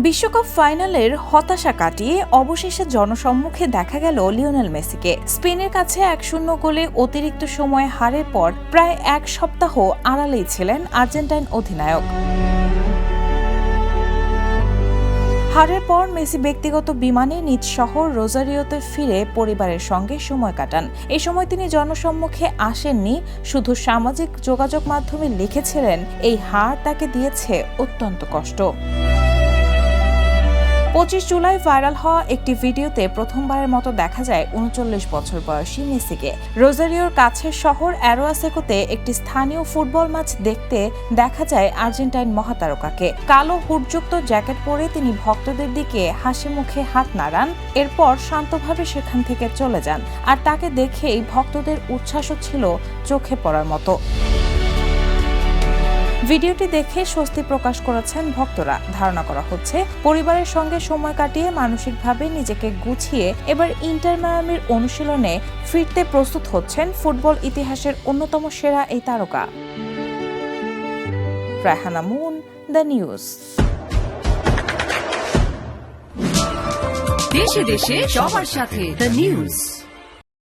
বিশ্বকাপ ফাইনালের হতাশা কাটিয়ে অবশেষে জনসম্মুখে দেখা গেল লিওনেল মেসিকে। স্পেনের কাছে 1-0 গোলে অতিরিক্ত সময়ে হারের পর প্রায় এক সপ্তাহ আড়ালেই ছিলেন আর্জেন্টাইন অধিনায়ক। হারের পর মেসি ব্যক্তিগত বিমানে নিজ শহর রোজারিওতে ফিরে পরিবারের সঙ্গে সময় কাটান। এই সময় তিনি জনসম্মুখে আসেননি, শুধু সামাজিক যোগাযোগ মাধ্যমে লিখেছিলেন এই হার তাকে দিয়েছে অত্যন্ত কষ্ট। 25 জুলাই ভাইরাল হওয়া একটি ভিডিওতে প্রথমবারের মতো দেখা যায় 39 বছর বয়সী মেসিকে। রোজারিওর কাছের শহর অ্যারোয়াসেকোতে একটি স্থানীয় ফুটবল ম্যাচ দেখতে দেখা যায় আর্জেন্টাইন মহাতারকাকে। কালো হুডযুক্ত জ্যাকেট পরে তিনি ভক্তদের দিকে হাসি মুখে হাত নাড়ান, এরপর শান্তভাবে সেখান থেকে চলে যান। আর তাকে দেখেই ভক্তদের উচ্ছ্বাসও ছিল চোখে পড়ার মতো। ভিডিওটি দেখে স্বস্তি প্রকাশ করেছেন ভক্তরা। ধারণা করা হচ্ছে পরিবারের সঙ্গে সময় কাটিয়ে মানসিকভাবে নিজেকে গুছিয়ে এবার ইন্টার মায়ামির অনুশীলনে ফিরতে প্রস্তুত হচ্ছেন ফুটবল ইতিহাসের অন্যতম সেরা এই তারকা। Raihana moon, the news. দেশে দেশে সবার সাথে দ্য নিউজ।